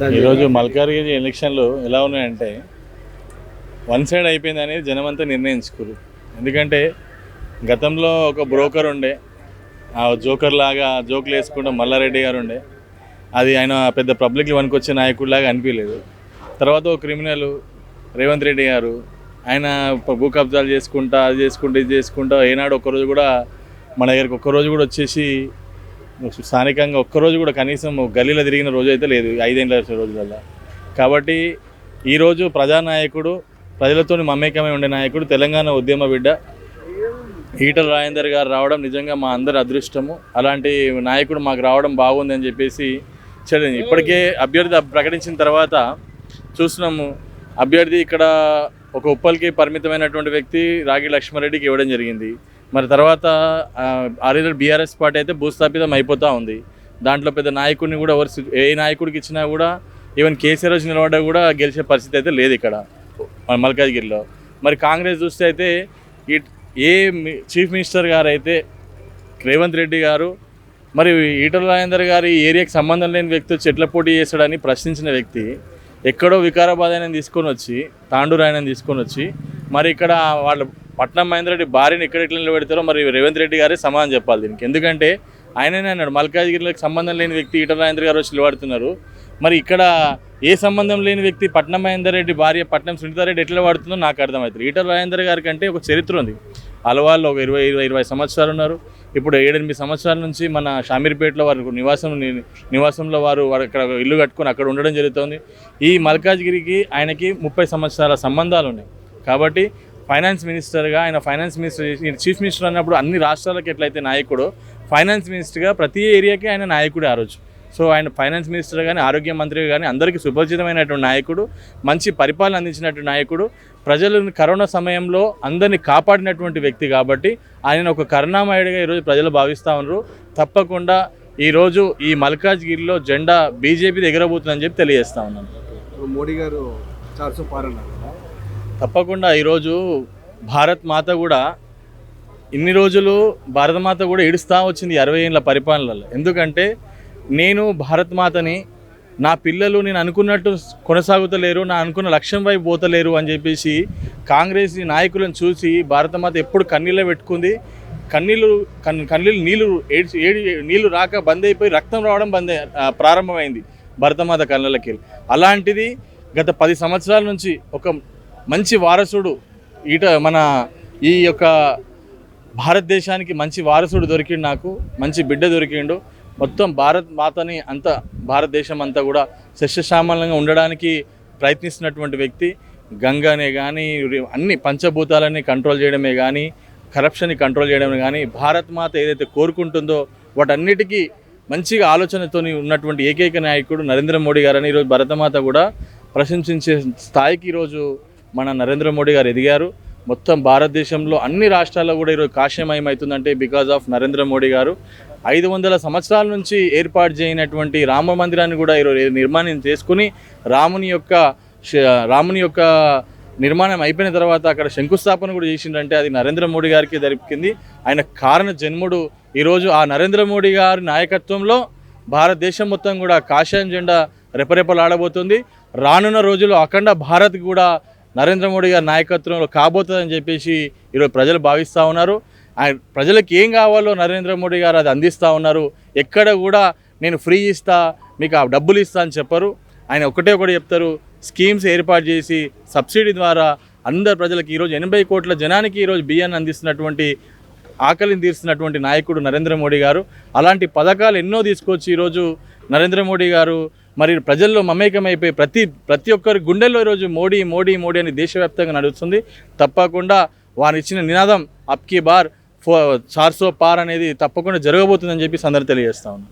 ఈరోజు మల్కాజ్గిరి ఎలక్షన్లు ఎలా ఉన్నాయంటే వన్ సైడ్ అయిపోయింది అనేది జనమంతా నిర్ణయించుకోరు. ఎందుకంటే గతంలో ఒక బ్రోకర్ ఉండే, ఆ జోకర్ లాగా జోకులు వేసుకుంటూ మల్లారెడ్డి గారు ఉండే, అది ఆయన పెద్ద పబ్లిక్కి వనుకొచ్చే నాయకుడిలాగా అనిపించలేదు. తర్వాత ఒక క్రిమినల్ రేవంత్ రెడ్డి గారు, ఆయన భూ కబ్జాలు చేసుకుంటా అది చేసుకుంటూ ఇది చేసుకుంటా ఏనాడు ఒక్కరోజు కూడా మన దగ్గరికి ఒక్కరోజు కూడా వచ్చేసి స్థానికంగా ఒక్కరోజు కూడా కనీసం గల్లీలో తిరిగిన రోజు అయితే లేదు 5 ఏళ్ళ రోజులలో. కాబట్టి ఈరోజు ప్రజానాయకుడు, ప్రజలతో మమేకమై ఉండే నాయకుడు, తెలంగాణ ఉద్యమ బిడ్డ ఈటల రాజేందర్ గారు రావడం నిజంగా మా అందరి అదృష్టము. అలాంటి నాయకుడు మాకు రావడం బాగుందని చెప్పేసి ఇప్పటికే అభ్యర్థి ప్రకటించిన తర్వాత చూస్తున్నాము. అభ్యర్థి ఇక్కడ ఒక ఉప్పల్కి పరిమితమైనటువంటి వ్యక్తి రాగి లక్ష్మారెడ్డికి ఇవ్వడం జరిగింది. మరి తర్వాత ఆల్రెడీ బీఆర్ఎస్ పార్టీ అయితే భూస్థాపితం అయిపోతూ ఉంది. దాంట్లో పెద్ద నాయకుడిని కూడా ఏ నాయకుడికి ఇచ్చినా కూడా, ఈవెన్ కేసీఆర్ వచ్చి నిలబడ్డా కూడా గెలిచే పరిస్థితి అయితే లేదు ఇక్కడ మల్కాజ్గిరిలో. మరి కాంగ్రెస్ చూస్తే అయితే ఏ చీఫ్ మినిస్టర్ గారు అయితే రేవంత్ రెడ్డి గారు, మరి ఈటల రాజేందర్ గారు ఈ ఏరియాకి సంబంధం లేని వ్యక్తి వచ్చి ఎట్లా పోటీ చేస్తాడని ప్రశ్నించిన వ్యక్తి ఎక్కడో వికారాబాద్ ఆయన తీసుకొని వచ్చి, తాండూరు ఆయన తీసుకొని వచ్చి, మరి ఇక్కడ వాళ్ళ పట్నం మహేందర్ రెడ్డి భార్యను ఎక్కడ ఎట్లా నిలబెడతారో మరి రేవంత్ రెడ్డి గారే సమాధానం చెప్పాలి దీనికి. ఎందుకంటే ఆయననే అన్నాడు మల్కాజ్గిరికి సంబంధం లేని వ్యక్తి ఈటల రాజేందర్ గారు వచ్చి నిలబడుతున్నారు. మరి ఇక్కడ ఏ సంబంధం లేని వ్యక్తి పట్నం మహేందర్ రెడ్డి భార్య పట్నం సునీతారెడ్డి ఎట్లా వాడుతుందో నాకు అర్థమవుతుంది. ఈటల రాజేందర్ గారి కంటే ఒక చరిత్ర ఉంది. అలవాళ్ళు ఒక 20 సంవత్సరాలు ఉన్నారు. ఇప్పుడు 7-8 సంవత్సరాల నుంచి మన షామీర్పేటలో వారు నివాసంలో వారు అక్కడ ఇల్లు కట్టుకొని అక్కడ ఉండడం జరుగుతుంది. ఈ మల్కాజ్గిరికి ఆయనకి 30 సంవత్సరాల సంబంధాలు ఉన్నాయి. కాబట్టి ఫైనాన్స్ మినిస్టర్గా ఆయన చీఫ్ మినిస్టర్ అన్నప్పుడు అన్ని రాష్ట్రాలకు ఎట్లయితే నాయకుడు, ఫైనాన్స్ మినిస్టర్గా ప్రతి ఏరియాకి ఆయన నాయకుడే ఆ రోజు. సో ఆయన ఫైనాన్స్ మినిస్టర్ కానీ, ఆరోగ్య మంత్రి కానీ అందరికీ సుపరిచితమైనటువంటి నాయకుడు, మంచి పరిపాలన అందించినటువంటి నాయకుడు, ప్రజలను కరోనా సమయంలో అందరినీ కాపాడినటువంటి వ్యక్తి. కాబట్టి ఆయన ఒక కరుణామయుడిగా ఈరోజు ప్రజలు భావిస్తూ ఉన్నారు. తప్పకుండా ఈరోజు ఈ మల్కాజ్గిరిలో జెండా బీజేపీ ఎగరబోతుందని చెప్పి తెలియజేస్తూ ఉన్నాను. మోడీ గారు తప్పకుండా ఈరోజు భారత్ మాత కూడా ఇన్ని రోజులు భారత మాత కూడా ఏడుస్తూ వచ్చింది 60 ఏళ్ళ పరిపాలనలో. ఎందుకంటే నేను భారత మాతని, నా పిల్లలు నేను అనుకున్నట్టు కొనసాగుతలేరు, నా అనుకున్న లక్ష్యం వైపు పోతలేరు అని చెప్పేసి కాంగ్రెస్ నాయకులను చూసి భారతమాత ఎప్పుడు కన్నీళ్ళే పెట్టుకుంది. నీళ్ళు రాక బంద్ అయిపోయి రక్తం రావడం ప్రారంభమైంది భారతమాత కళ్ళకి. అలాంటిది గత 10 సంవత్సరాల నుంచి ఒక మంచి వారసుడు మన ఈ యొక్క భారతదేశానికి మంచి వారసుడు దొరికిండు, నాకు మంచి బిడ్డ దొరికిండు. మొత్తం భారత్ మాతని భారతదేశం అంతా కూడా సస్యశ్యామలంగా ఉండడానికి ప్రయత్నిస్తున్నటువంటి వ్యక్తి. గంగానే కానీ, అన్ని పంచభూతాలని కంట్రోల్ చేయడమే కానీ, కరప్షన్ని కంట్రోల్ చేయడమే కానీ, భారత్ మాత ఏదైతే కోరుకుంటుందో వాటన్నిటికీ మంచిగా ఆలోచనతో ఉన్నటువంటి ఏకైక నాయకుడు నరేంద్ర మోడీ గారని ఈరోజు భారతమాత కూడా ప్రశంసించే స్థాయికి ఈరోజు మన నరేంద్ర మోడీ గారు ఎదిగారు. మొత్తం భారతదేశంలో అన్ని రాష్ట్రాల్లో కూడా ఈరోజు కాశ్యమయం అవుతుందంటే బికాజ్ ఆఫ్ నరేంద్ర మోడీ గారు. 500 సంవత్సరాల నుంచి ఏర్పాటు చేయనటువంటి రామ మందిరాన్ని కూడా ఈరోజు నిర్మాణం చేసుకుని రాముని యొక్క నిర్మాణం అయిపోయిన తర్వాత అక్కడ శంకుస్థాపన కూడా చేసిందంటే అది నరేంద్ర మోడీ గారికి దొరికింది. ఆయన కారణ జన్ముడు. ఈరోజు ఆ నరేంద్ర మోడీ గారి నాయకత్వంలో భారతదేశం మొత్తం కూడా కాషాయం జెండా రెపరెపలాడబోతుంది. రానున్న రోజుల్లో అఖండ భారత్ కూడా నరేంద్ర మోడీ గారి నాయకత్వంలో కాబోతుందని చెప్పేసి ఈరోజు ప్రజలు భావిస్తూ ఉన్నారు. ప్రజలకు ఏం కావాలో నరేంద్ర మోడీ గారు అది అందిస్తూ ఉన్నారు. ఎక్కడ కూడా నేను ఫ్రీ ఇస్తా, మీకు ఆ డబ్బులు ఇస్తా అని చెప్పరు. ఆయన ఒకటే చెప్తారు, స్కీమ్స్ ఏర్పాటు చేసి సబ్సిడీ ద్వారా అందరు ప్రజలకు ఈరోజు 80 కోట్ల జనానికి ఈరోజు బియ్యాన్ని అందిస్తున్నటువంటి, ఆకలిని తీరుస్తున్నటువంటి నాయకుడు నరేంద్ర మోడీ గారు. అలాంటి పథకాలు ఎన్నో తీసుకొచ్చి ఈరోజు నరేంద్ర మోడీ గారు మరి ప్రజల్లో మమేకమైపోయి ప్రతి ఒక్కరి గుండెల్లో ఈరోజు మోడీ మోడీ మోడీ అని దేశవ్యాప్తంగా నడుస్తుంది. తప్పకుండా వారు ఇచ్చిన నినాదం అబ్కీ బార్ 400 పార్ అనేది తప్పకుండా జరగబోతుందని చెప్పి అందరూ తెలియజేస్తా ఉన్నాను.